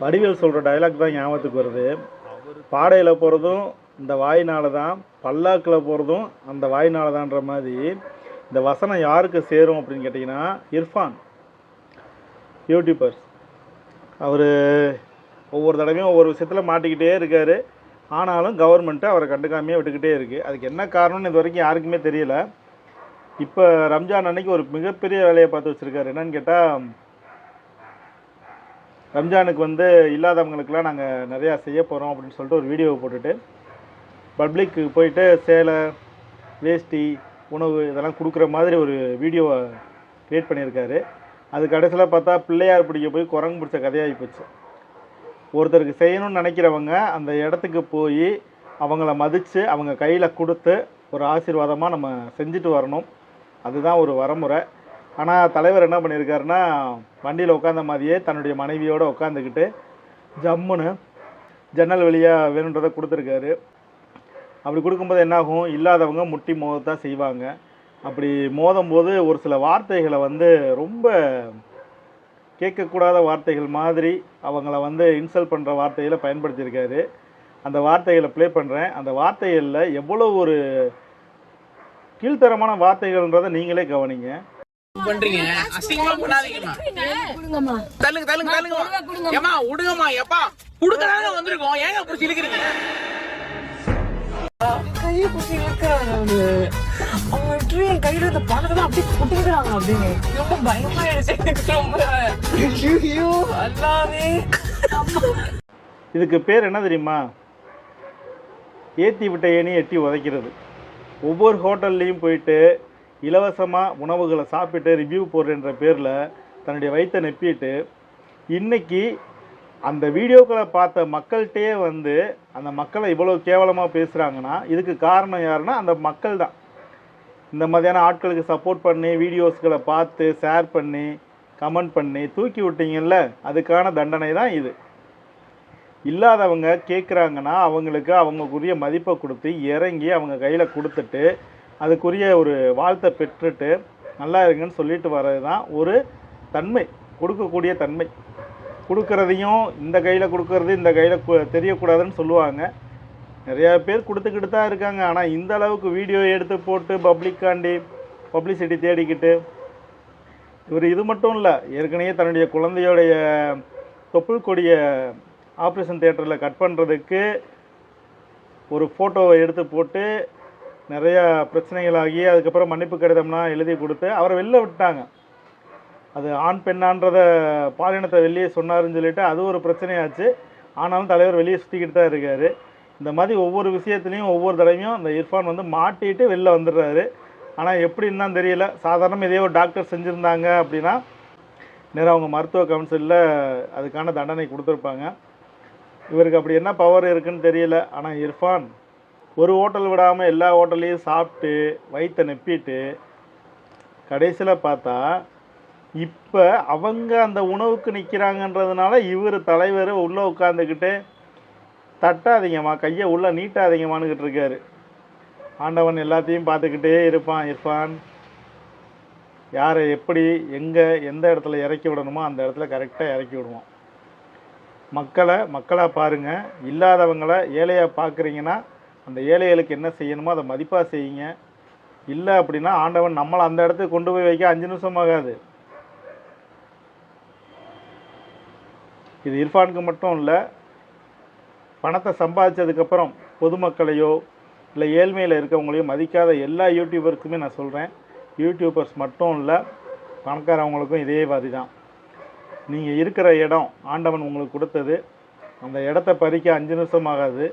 வடிவேல் சொல்கிற டைலாக் தான் ஞாபகத்துக்கு வருது. பாடையில் போகிறதும் இந்த வாயினால தான், பல்லாக்கில் போகிறதும் அந்த வாயினால தான்ற மாதிரி இந்த வசனம் யாருக்கு சேரும் அப்படின்னு கேட்டிங்கன்னா, இர்ஃபான் யூடியூபர்ஸ். அவர் ஒவ்வொரு தடவையும் ஒவ்வொரு விஷயத்தில் மாட்டிக்கிட்டே இருக்கார். ஆனாலும் கவர்மெண்ட்டு அவரை கண்டுக்காமையே விட்டுக்கிட்டே இருக்குது. அதுக்கு என்ன காரணம்னு இது வரைக்கும் யாருக்குமே தெரியல. இப்போ ரம்ஜான் அன்னைக்கு ஒரு மிகப்பெரிய வேலையை பார்த்து வச்சுருக்காரு. என்னன்னு கேட்டால், ரம்ஜானுக்கு இல்லாதவங்களுக்கெல்லாம் நாங்கள் நிறையா செய்ய போகிறோம் அப்படின்னு சொல்லிட்டு ஒரு வீடியோவை போட்டுட்டு பப்ளிக்கு போயிட்டு சேலை, வேஷ்டி, உணவு இதெல்லாம் கொடுக்குற மாதிரி ஒரு வீடியோவை க்ரியேட் பண்ணியிருக்காரு. அது கடைசியில் பார்த்தா பிள்ளையார் பிடிக்க போய் குரங்கு பிடிச்ச கதையாகி போச்சு. ஒருத்தருக்கு செய்யணும்னு நினைக்கிறவங்க அந்த இடத்துக்கு போய் அவங்கள மதித்து அவங்க கையில் கொடுத்து ஒரு ஆசீர்வாதமாக நம்ம செஞ்சுட்டு வரணும். அதுதான் ஒரு வரமுறை. ஆனால் தலைவர் என்ன பண்ணியிருக்காருன்னா, வண்டியில் உட்காந்த மாதிரியே தன்னுடைய மனைவியோடு உட்காந்துக்கிட்டு ஜம்முன்னு ஜன்னல் வழியாக வேணுன்றதை கொடுத்துருக்காரு. அப்படி கொடுக்கும்போது என்னாகும், இல்லாதவங்க முட்டி மோதத்தான் செய்வாங்க. அப்படி மோதும்போது ஒரு சில வார்த்தைகளை ரொம்ப கேட்கக்கூடாத வார்த்தைகள் மாதிரி அவங்கள இன்சல்ட் பண்ணுற வார்த்தைகளை பயன்படுத்தியிருக்காரு. அந்த வார்த்தைகளை ப்ளே பண்ணுறேன். அந்த வார்த்தைகளில் எவ்வளோ ஒரு கீழ்த்தரமான வார்த்தைகள்ன்றதை நீங்களே கவனிங்க. பண்றீங்க அசிங்கமா பண்ணாதீங்கம்மா. குடுங்கம்மா, தள்ளுங்க தள்ளுங்க தள்ளுங்க. ஏமா உடுங்கம்மா. எப்பா குடுக்கறாங்க வந்திருக்கோம், ஏங்க புடிச்சு இழுக்குறீங்க? கையை புடிச்சு இழுக்குறாங்க. அவன் ட்ரீன் கையில இந்த பணத்தை தான் அப்படியே குட்டிக்கிறாங்க. அப்படின்னு ரொம்ப பயமா ஆயிடுச்சு. ரொம்ப ஐயோ அல்லாவே. இதுக்கு பேர் என்ன தெரியுமா? ஏற்றி விட்ட ஏணி எட்டி உதைக்கிறது. ஒவ்வொரு ஹோட்டல்லையும் போயிட்டு இலவசமாக உணவுகளை சாப்பிட்டு ரிவ்யூ போடுறன்ற பேரில் தன்னுடைய வயிற்றை நெப்பிட்டு இன்றைக்கி அந்த வீடியோக்களை பார்த்த மக்கள்கிட்டே அந்த மக்களை இவ்வளோ கேவலமாக பேசுகிறாங்கன்னா இதுக்கு காரணம் யாருன்னா அந்த மக்கள் தான். இந்த மாதிரியான ஆட்களுக்கு சப்போர்ட் பண்ணி வீடியோஸ்களை பார்த்து ஷேர் பண்ணி கமெண்ட் பண்ணி தூக்கி விட்டீங்கல்ல, அதுக்கான தண்டனை தான் இது. இல்லாதவங்க கேட்குறாங்கன்னா அவங்களுக்கு அவங்களுக்குரிய மதிப்பை கொடுத்து இறங்கி அவங்க கையில் கொடுத்துட்டு அதுக்குரிய ஒரு வாழ்த்தை பெற்றுட்டு நல்லா இருக்குன்னு சொல்லிட்டு வர்றது தான் ஒரு தன்மை, கொடுக்கக்கூடிய தன்மை. கொடுக்குறதையும் இந்த கையில் கொடுக்கறது இந்த கையில் தெரியக்கூடாதுன்னு சொல்லுவாங்க. நிறையா பேர் கொடுத்துக்கிட்டு தான் இருக்காங்க. ஆனால் இந்த அளவுக்கு வீடியோ எடுத்து போட்டு பப்ளிக்காண்டி பப்ளிசிட்டி தேடிக்கிட்டு இவர் இது மட்டும் இல்லை, ஏற்கனவே தன்னுடைய குழந்தையோடைய தொப்புள் கொடியை ஆப்ரேஷன் தியேட்டரில் கட் பண்ணுறதுக்கு ஒரு ஃபோட்டோவை எடுத்து போட்டு நிறையா பிரச்சனைகளாகி அதுக்கப்புறம் மன்னிப்பு கடிதம்லாம் எழுதி கொடுத்து அவரை வெளில விட்டாங்க. அது ஆண் பெண்ணான்றதை பாலினத்தை வெளியே சொன்னாருன்னு சொல்லிட்டு அது ஒரு பிரச்சனையாச்சு. ஆனாலும் தலைவர் வெளியே சுற்றிக்கிட்டு தான் இருக்கார். இந்த மாதிரி ஒவ்வொரு விஷயத்துலையும் ஒவ்வொரு தடவையும் இந்த இர்ஃபான் மாட்டிட்டு வெளில வந்துடுறாரு. ஆனால் எப்படின்னு தான் தெரியல. சாதாரண இதே ஒரு டாக்டர் செஞ்சுருந்தாங்க அப்படின்னா நேராக அவங்க மருத்துவ கவுன்சிலில் அதுக்கான தண்டனை கொடுத்துருப்பாங்க. இவருக்கு அப்படி என்ன பவர் இருக்குன்னு தெரியல. ஆனால் இர்ஃபான் ஒரு ஹோட்டல் விடாமல் எல்லா ஹோட்டல்லையும் சாப்பிட்டு வயிற்றை நெப்பிட்டு கடைசியில் பார்த்தா இப்போ அவங்க அந்த உணவுக்கு நிற்கிறாங்கன்றதுனால இவர் தலைவர் உள்ளே உட்காந்துக்கிட்டு தட்டாதீங்கம்மா, கையை உள்ளே நீட்டாதீங்கம்மானுக்கிட்டு இருக்காரு. ஆண்டவன் எல்லாத்தையும் பார்த்துக்கிட்டே இருப்பான். இர்ஃபான் யாரை எப்படி எங்கே எந்த இடத்துல இறக்கி விடணுமோ அந்த இடத்துல கரெக்டாக இறக்கி விடுவோம். மக்களாக பாருங்கள். இல்லாதவங்களை ஏழையாக பார்க்குறீங்கன்னா அந்த ஏழைகளுக்கு என்ன செய்யணுமோ அதை மதிப்பாக செய்யுங்க. இல்லை அப்படின்னா ஆண்டவன் நம்மளை அந்த இடத்துக்கு கொண்டு போய் வைக்க 5 நிமிஷம் ஆகாது. இது இர்ஃபானுக்கு மட்டும் இல்லை, பணத்தை சம்பாதிச்சதுக்கப்புறம் பொதுமக்களையோ இல்லை ஏழ்மையில் இருக்கவங்களையோ மதிக்காத எல்லா யூடியூபர்ஸுக்குமே நான் சொல்கிறேன். யூடியூபர்ஸ் மட்டும் இல்லை, பணக்காரவங்களுக்கும் இதே வாதி தான். நீங்கள் இருக்கிற இடம் ஆண்டவன் உங்களுக்கு கொடுத்தது. அந்த இடத்த பறிக்க 5 நிமிஷம் ஆகாது.